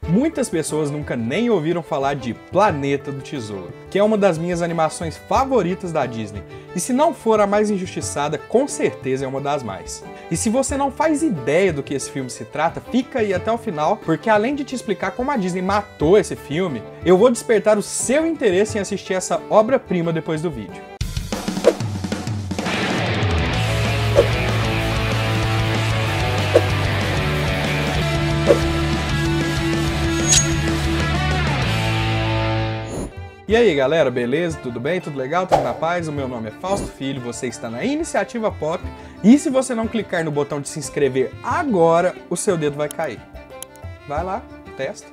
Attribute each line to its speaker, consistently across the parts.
Speaker 1: Muitas pessoas nunca nem ouviram falar de Planeta do Tesouro, que é uma das minhas animações favoritas da Disney, e se não for a mais injustiçada, com certeza é uma das mais. E se você não faz ideia do que esse filme se trata, fica aí até o final, porque além de te explicar como a Disney matou esse filme, eu vou despertar o seu interesse em assistir essa obra-prima depois do vídeo. E aí galera, beleza? Tudo bem? Tudo legal? Tudo na paz? O meu nome é Fausto Filho, você está na Iniciativa Pop e se você não clicar no botão de se inscrever agora, o seu dedo vai cair. Vai lá, testa.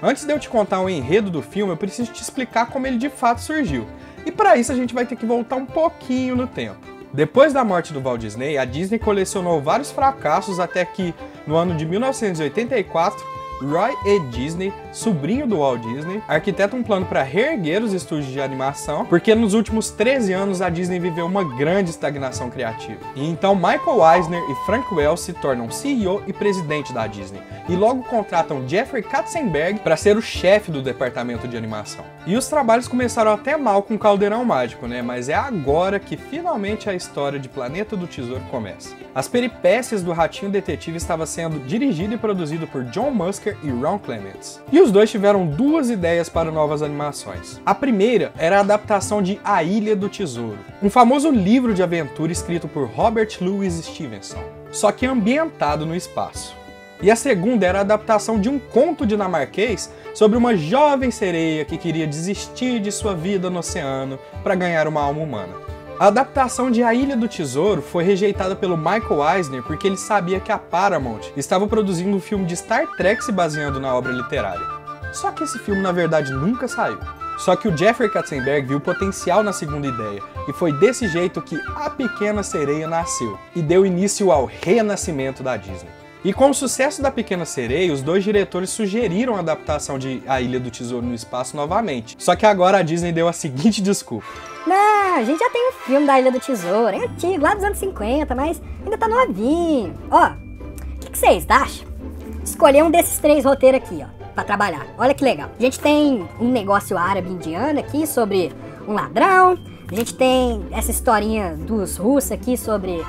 Speaker 1: Antes de eu te contar o enredo do filme, eu preciso te explicar como ele de fato surgiu. E para isso a gente vai ter que voltar um pouquinho no tempo. Depois da morte do Walt Disney, a Disney colecionou vários fracassos até que, no ano de 1984, Roy E. Disney, sobrinho do Walt Disney, arquiteta um plano para reerguer os estúdios de animação, porque nos últimos 13 anos a Disney viveu uma grande estagnação criativa. E então Michael Eisner e Frank Wells se tornam CEO e presidente da Disney, e logo contratam Jeffrey Katzenberg para ser o chefe do departamento de animação. E os trabalhos começaram até mal com o Caldeirão Mágico, né? Mas é agora que finalmente a história de Planeta do Tesouro começa. As peripécias do Ratinho Detetive estava sendo dirigido e produzido por John Musker e Ron Clements. E os dois tiveram duas ideias para novas animações. A primeira era a adaptação de A Ilha do Tesouro, um famoso livro de aventura escrito por Robert Louis Stevenson, só que ambientado no espaço. E a segunda era a adaptação de um conto dinamarquês sobre uma jovem sereia que queria desistir de sua vida no oceano para ganhar uma alma humana. A adaptação de A Ilha do Tesouro foi rejeitada pelo Michael Eisner porque ele sabia que a Paramount estava produzindo um filme de Star Trek se baseando na obra literária. Só que esse filme na verdade nunca saiu. Só que o Jeffrey Katzenberg viu potencial na segunda ideia, e foi desse jeito que A Pequena Sereia nasceu, e deu início ao renascimento da Disney. E com o sucesso da Pequena Sereia, os dois diretores sugeriram a adaptação de A Ilha do Tesouro no espaço novamente. Só que agora a Disney deu a seguinte desculpa.
Speaker 2: Não, a gente já tem um filme da Ilha do Tesouro, é antigo, lá dos anos 50, mas ainda tá novinho. Ó, o que vocês acham? Escolher um desses três roteiros aqui, ó, pra trabalhar. Olha que legal. A gente tem um negócio árabe indiano aqui sobre um ladrão. A gente tem essa historinha dos russos aqui sobre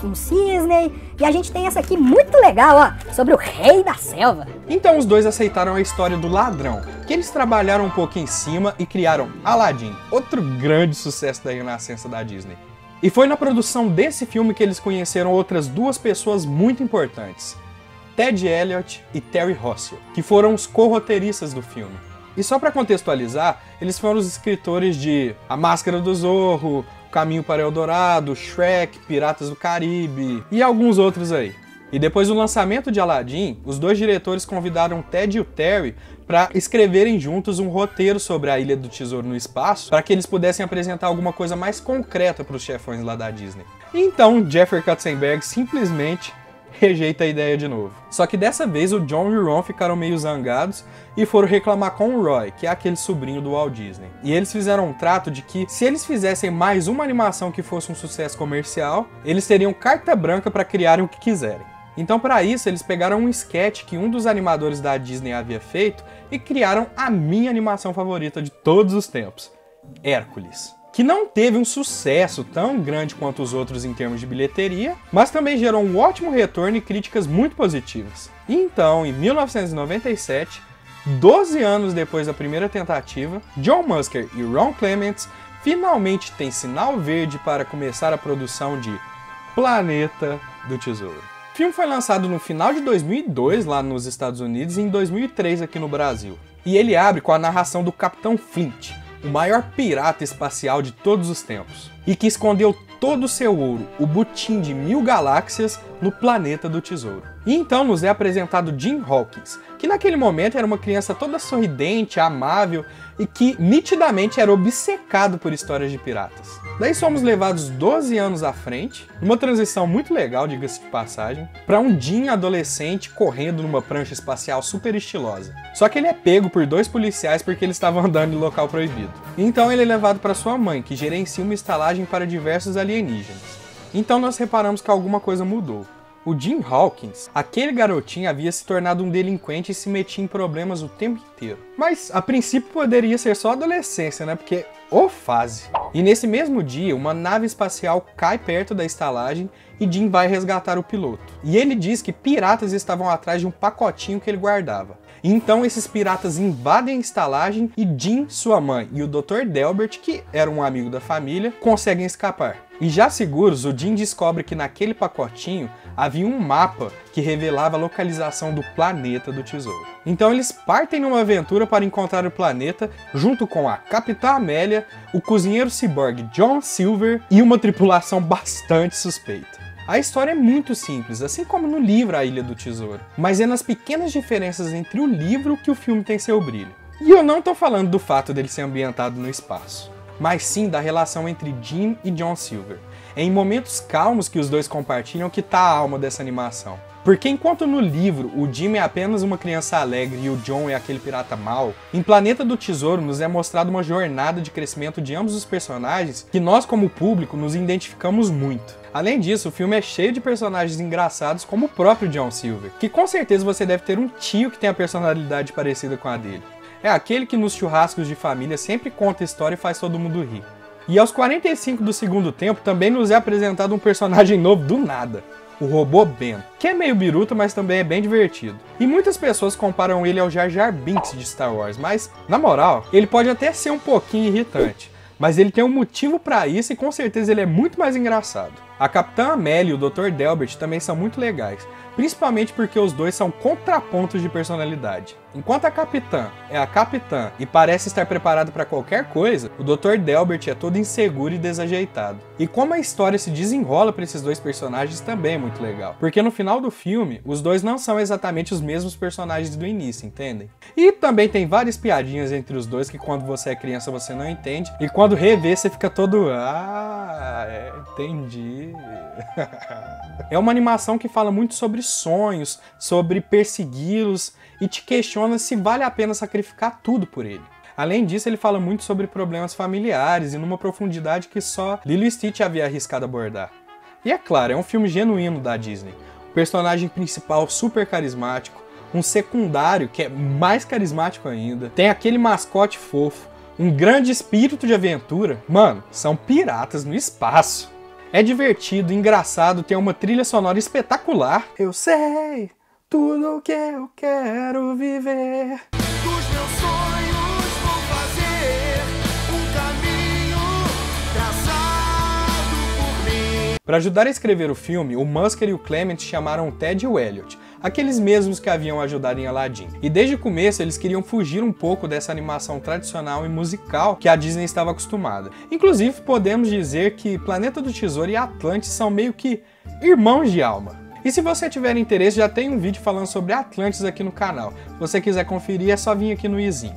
Speaker 2: um cisne. E a gente tem essa aqui muito legal, ó, sobre o rei da selva.
Speaker 1: Então os dois aceitaram a história do ladrão, que eles trabalharam um pouco em cima e criaram Aladdin, outro grande sucesso da renascença da Disney. E foi na produção desse filme que eles conheceram outras duas pessoas muito importantes, Ted Elliott e Terry Rossio, que foram os co-roteiristas do filme. E só para contextualizar, eles foram os escritores de A Máscara do Zorro, Caminho para Eldorado, Shrek, Piratas do Caribe e alguns outros aí. E depois do lançamento de Aladdin, os dois diretores convidaram Ted e o Terry para escreverem juntos um roteiro sobre a Ilha do Tesouro no espaço, para que eles pudessem apresentar alguma coisa mais concreta para os chefões lá da Disney. E então Jeffrey Katzenberg simplesmente rejeita a ideia de novo. Só que dessa vez o John e o Ron ficaram meio zangados e foram reclamar com o Roy, que é aquele sobrinho do Walt Disney. E eles fizeram um trato de que se eles fizessem mais uma animação que fosse um sucesso comercial, eles teriam carta branca para criarem o que quiserem. Então para isso eles pegaram um sketch que um dos animadores da Disney havia feito e criaram a minha animação favorita de todos os tempos, Hércules. Que não teve um sucesso tão grande quanto os outros em termos de bilheteria, mas também gerou um ótimo retorno e críticas muito positivas. E então, em 1997, 12 anos depois da primeira tentativa, John Musker e Ron Clements finalmente têm sinal verde para começar a produção de Planeta do Tesouro. O filme foi lançado no final de 2002 lá nos Estados Unidos e em 2003 aqui no Brasil. E ele abre com a narração do Capitão Flint, o maior pirata espacial de todos os tempos, e que escondeu todo o seu ouro, o butim de 1000 galáxias, no Planeta do Tesouro. E então nos é apresentado Jim Hawkins, que naquele momento era uma criança toda sorridente, amável e que nitidamente era obcecado por histórias de piratas. Daí somos levados 12 anos à frente, numa transição muito legal, diga-se de passagem, para um Jim adolescente correndo numa prancha espacial super estilosa. Só que ele é pego por dois policiais porque eles estavam andando em local proibido. Então ele é levado para sua mãe, que gerencia uma estalagem para diversos alienígenas. Então nós reparamos que alguma coisa mudou. O Jim Hawkins, aquele garotinho, havia se tornado um delinquente e se metia em problemas o tempo inteiro. Mas, a princípio, poderia ser só adolescência, né? Porque, ô fase! E nesse mesmo dia, uma nave espacial cai perto da estalagem e Jim vai resgatar o piloto. E ele diz que piratas estavam atrás de um pacotinho que ele guardava. Então esses piratas invadem a estalagem e Jim, sua mãe e o Dr. Delbert, que era um amigo da família, conseguem escapar. E já seguros, o Jim descobre que naquele pacotinho havia um mapa que revelava a localização do planeta do tesouro. Então eles partem numa aventura para encontrar o planeta, junto com a Capitã Amélia, o cozinheiro ciborgue John Silver e uma tripulação bastante suspeita. A história é muito simples, assim como no livro A Ilha do Tesouro, mas é nas pequenas diferenças entre o livro que o filme tem seu brilho. E eu não tô falando do fato dele ser ambientado no espaço, mas sim da relação entre Jim e John Silver. É em momentos calmos que os dois compartilham que tá a alma dessa animação. Porque enquanto no livro o Jim é apenas uma criança alegre e o John é aquele pirata mau, em Planeta do Tesouro nos é mostrada uma jornada de crescimento de ambos os personagens que nós como público nos identificamos muito. Além disso, o filme é cheio de personagens engraçados como o próprio John Silver, que com certeza você deve ter um tio que tem a personalidade parecida com a dele. É aquele que nos churrascos de família sempre conta história e faz todo mundo rir. E aos 45 do segundo tempo também nos é apresentado um personagem novo do nada. O robô Ben, que é meio biruta, mas também é bem divertido. E muitas pessoas comparam ele ao Jar Jar Binks de Star Wars, mas, na moral, ele pode até ser um pouquinho irritante, mas ele tem um motivo pra isso e com certeza ele é muito mais engraçado. A Capitã Amélia e o Dr. Delbert também são muito legais, principalmente porque os dois são contrapontos de personalidade. Enquanto a Capitã é a Capitã e parece estar preparada para qualquer coisa, o Dr. Delbert é todo inseguro e desajeitado. E como a história se desenrola para esses dois personagens também é muito legal, porque no final do filme, os dois não são exatamente os mesmos personagens do início, entendem? E também tem várias piadinhas entre os dois que quando você é criança você não entende, e quando revê você fica todo... entendi. É uma animação que fala muito sobre sonhos, sobre persegui-los e te questiona se vale a pena sacrificar tudo por ele. Além disso, ele fala muito sobre problemas familiares e numa profundidade que só Lilo e Stitch havia arriscado abordar. E é claro, é um filme genuíno da Disney. O personagem principal super carismático, um secundário que é mais carismático ainda, tem aquele mascote fofo, um grande espírito de aventura. Mano, são piratas no espaço. É divertido, engraçado, tem uma trilha sonora espetacular. Eu sei tudo o que eu quero viver.
Speaker 3: Dos meus sonhos vou fazer um caminho traçado por mim.
Speaker 1: Para ajudar a escrever o filme, o Musker e o Clement chamaram o Ted e o Elliot, aqueles mesmos que haviam ajudado em Aladdin. E desde o começo eles queriam fugir um pouco dessa animação tradicional e musical que a Disney estava acostumada. Inclusive podemos dizer que Planeta do Tesouro e Atlantis são meio que irmãos de alma. E se você tiver interesse, já tem um vídeo falando sobre Atlantis aqui no canal. Se você quiser conferir, é só vir aqui no izinho.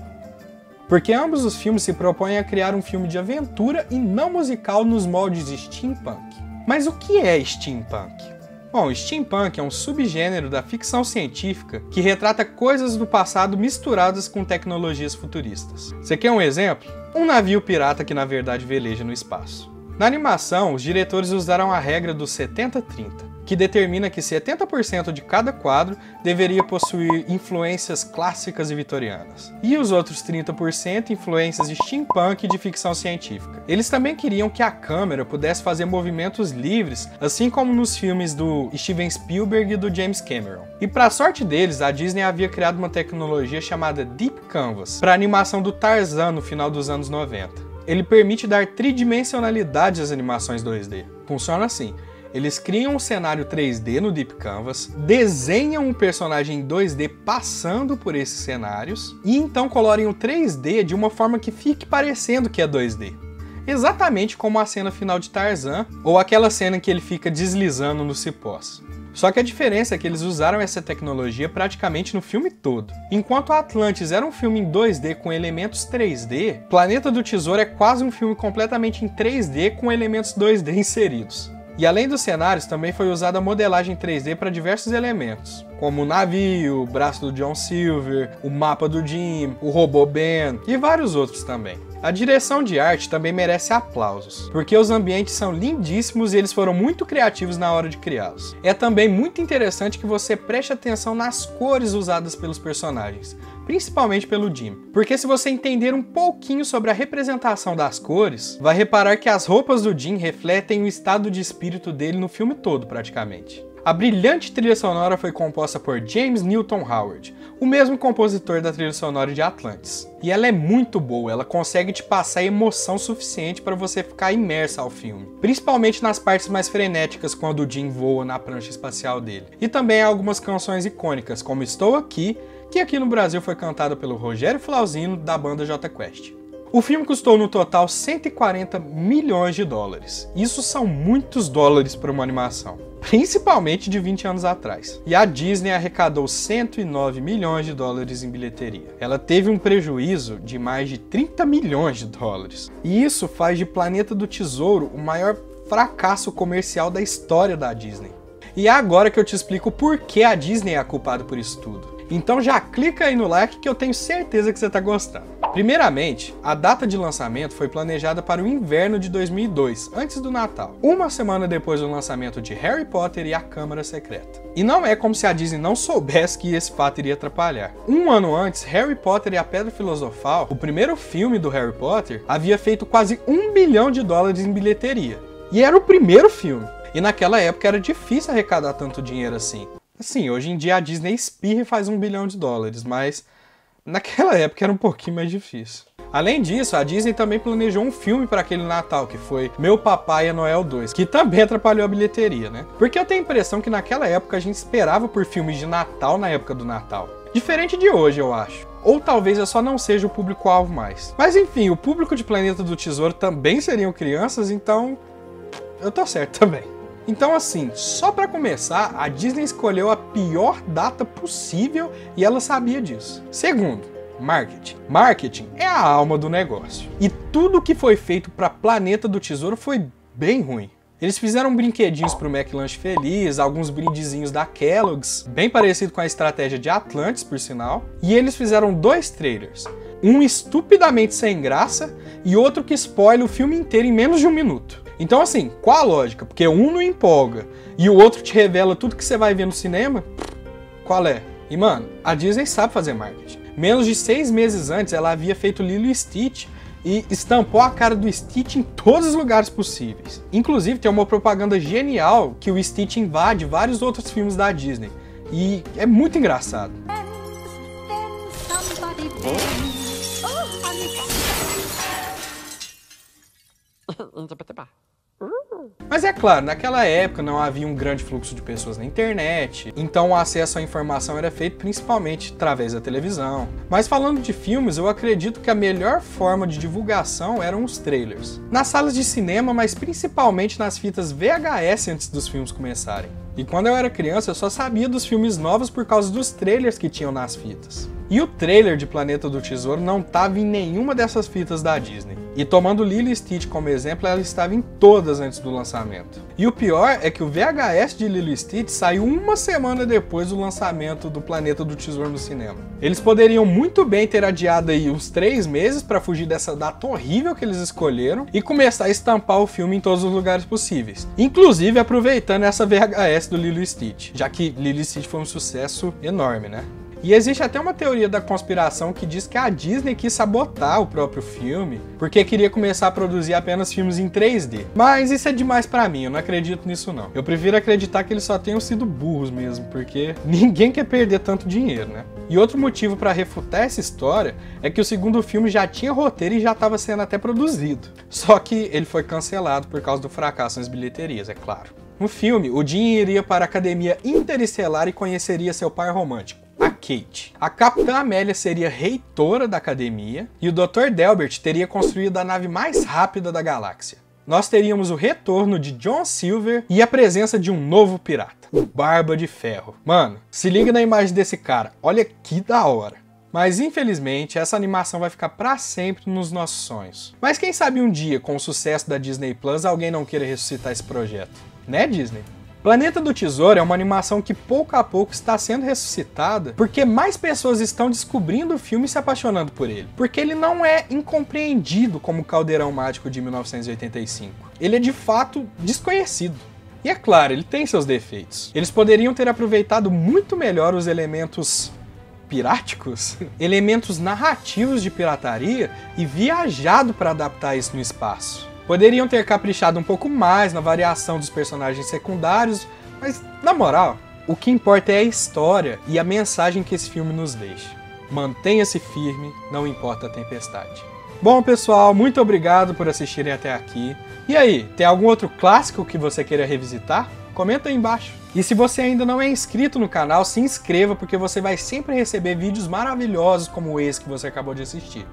Speaker 1: Porque ambos os filmes se propõem a criar um filme de aventura e não musical nos moldes steampunk. Mas o que é steampunk? Bom, steampunk é um subgênero da ficção científica que retrata coisas do passado misturadas com tecnologias futuristas. Você quer um exemplo? Um navio pirata que na verdade veleja no espaço. Na animação, os diretores usaram a regra do 70-30. Que determina que 70% de cada quadro deveria possuir influências clássicas e vitorianas. E os outros 30% influências de steampunk e de ficção científica. Eles também queriam que a câmera pudesse fazer movimentos livres, assim como nos filmes do Steven Spielberg e do James Cameron. E para sorte deles, a Disney havia criado uma tecnologia chamada Deep Canvas para a animação do Tarzan no final dos anos 90. Ele permite dar tridimensionalidade às animações 2D. Funciona assim. Eles criam um cenário 3D no Deep Canvas, desenham um personagem em 2D passando por esses cenários e então colorem o 3D de uma forma que fique parecendo que é 2D. Exatamente como a cena final de Tarzan ou aquela cena em que ele fica deslizando nos cipós. Só que a diferença é que eles usaram essa tecnologia praticamente no filme todo. Enquanto Atlantis era um filme em 2D com elementos 3D, Planeta do Tesouro é quase um filme completamente em 3D com elementos 2D inseridos. E além dos cenários, também foi usada a modelagem 3D para diversos elementos, como o navio, o braço do John Silver, o mapa do Jim, o robô Ben e vários outros também. A direção de arte também merece aplausos, porque os ambientes são lindíssimos e eles foram muito criativos na hora de criá-los. É também muito interessante que você preste atenção nas cores usadas pelos personagens, principalmente pelo Jim, porque se você entender um pouquinho sobre a representação das cores, vai reparar que as roupas do Jim refletem o estado de espírito dele no filme todo praticamente. A brilhante trilha sonora foi composta por James Newton Howard, o mesmo compositor da trilha sonora de Atlantis. E ela é muito boa, ela consegue te passar emoção suficiente para você ficar imerso ao filme. Principalmente nas partes mais frenéticas quando o Jim voa na prancha espacial dele. E também há algumas canções icônicas, como Estou Aqui, que aqui no Brasil foi cantada pelo Rogério Flauzino, da banda Jota Quest. O filme custou no total 140 milhões de dólares. Isso são muitos dólares para uma animação, principalmente de 20 anos atrás. E a Disney arrecadou 109 milhões de dólares em bilheteria. Ela teve um prejuízo de mais de 30 milhões de dólares. E isso faz de Planeta do Tesouro o maior fracasso comercial da história da Disney. E é agora que eu te explico por que a Disney é a culpada por isso tudo. Então já clica aí no like que eu tenho certeza que você está gostando. Primeiramente, a data de lançamento foi planejada para o inverno de 2002, antes do Natal, uma semana depois do lançamento de Harry Potter e a Câmara Secreta. E não é como se a Disney não soubesse que esse fato iria atrapalhar. Um ano antes, Harry Potter e a Pedra Filosofal, o primeiro filme do Harry Potter, havia feito quase 1 bilhão de dólares em bilheteria. E era o primeiro filme. E naquela época era difícil arrecadar tanto dinheiro assim. Assim, hoje em dia a Disney espirra e faz 1 bilhão de dólares, mas naquela época era um pouquinho mais difícil. Além disso, a Disney também planejou um filme para aquele Natal, que foi Meu Papai é Noel 2, que também atrapalhou a bilheteria, né? Porque eu tenho a impressão que naquela época a gente esperava por filmes de Natal na época do Natal. Diferente de hoje, eu acho. Ou talvez eu só não seja o público-alvo mais. Mas enfim, o público de Planeta do Tesouro também seriam crianças, então eu tô certo também. Então assim, só para começar, a Disney escolheu a pior data possível e ela sabia disso. Segundo, marketing. Marketing é a alma do negócio. E tudo que foi feito para Planeta do Tesouro foi bem ruim. Eles fizeram brinquedinhos pro McLanche Feliz, alguns brindezinhos da Kellogg's, bem parecido com a estratégia de Atlantis, por sinal. E eles fizeram 2 trailers. Um estupidamente sem graça e outro que spoiler o filme inteiro em menos de 1 minuto. Então assim, qual a lógica? Porque um não empolga e o outro te revela tudo que você vai ver no cinema? Qual é? E mano, a Disney sabe fazer marketing. Menos de 6 meses antes ela havia feito Lilo e Stitch e estampou a cara do Stitch em todos os lugares possíveis. Inclusive tem uma propaganda genial que o Stitch invade vários outros filmes da Disney. E é muito engraçado. Mas é claro, naquela época não havia um grande fluxo de pessoas na internet, então o acesso à informação era feito principalmente através da televisão. Mas falando de filmes, eu acredito que a melhor forma de divulgação eram os trailers. Nas salas de cinema, mas principalmente nas fitas VHS antes dos filmes começarem. E quando eu era criança, eu só sabia dos filmes novos por causa dos trailers que tinham nas fitas. E o trailer de Planeta do Tesouro não estava em nenhuma dessas fitas da Disney. E tomando Lilo e Stitch como exemplo, ela estava em todas antes do lançamento. E o pior é que o VHS de Lilo e Stitch saiu uma semana depois do lançamento do Planeta do Tesouro no cinema. Eles poderiam muito bem ter adiado aí uns 3 meses para fugir dessa data horrível que eles escolheram e começar a estampar o filme em todos os lugares possíveis. Inclusive aproveitando essa VHS do Lilo e Stitch, já que Lilo e Stitch foi um sucesso enorme, né? E existe até uma teoria da conspiração que diz que a Disney quis sabotar o próprio filme porque queria começar a produzir apenas filmes em 3D. Mas isso é demais pra mim, eu não acredito nisso não. Eu prefiro acreditar que eles só tenham sido burros mesmo, porque ninguém quer perder tanto dinheiro, né? E outro motivo para refutar essa história é que o segundo filme já tinha roteiro e já estava sendo até produzido. Só que ele foi cancelado por causa do fracasso nas bilheterias, é claro. No filme, o Jim iria para a Academia Interestelar e conheceria seu par romântico, a Kate. A Capitã Amélia seria reitora da academia e o Dr. Delbert teria construído a nave mais rápida da galáxia. Nós teríamos o retorno de John Silver e a presença de um novo pirata, o Barba de Ferro. Mano, se liga na imagem desse cara, olha que da hora. Mas infelizmente essa animação vai ficar pra sempre nos nossos sonhos. Mas quem sabe um dia, com o sucesso da Disney Plus, alguém não queira ressuscitar esse projeto. Né, Disney? Planeta do Tesouro é uma animação que pouco a pouco está sendo ressuscitada porque mais pessoas estão descobrindo o filme e se apaixonando por ele. Porque ele não é incompreendido como o Caldeirão Mágico de 1985. Ele é de fato desconhecido. E é claro, ele tem seus defeitos. Eles poderiam ter aproveitado muito melhor os elementos piráticos, elementos narrativos de pirataria e viajado para adaptar isso no espaço. Poderiam ter caprichado um pouco mais na variação dos personagens secundários, mas, na moral, o que importa é a história e a mensagem que esse filme nos deixa. Mantenha-se firme, não importa a tempestade. Bom, pessoal, muito obrigado por assistirem até aqui. E aí, tem algum outro clássico que você queira revisitar? Comenta aí embaixo. E se você ainda não é inscrito no canal, se inscreva, porque você vai sempre receber vídeos maravilhosos como esse que você acabou de assistir.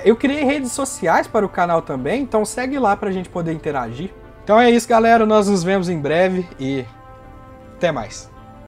Speaker 1: Eu criei redes sociais para o canal também, então segue lá pra gente poder interagir. Então é isso, galera, nós nos vemos em breve e até mais.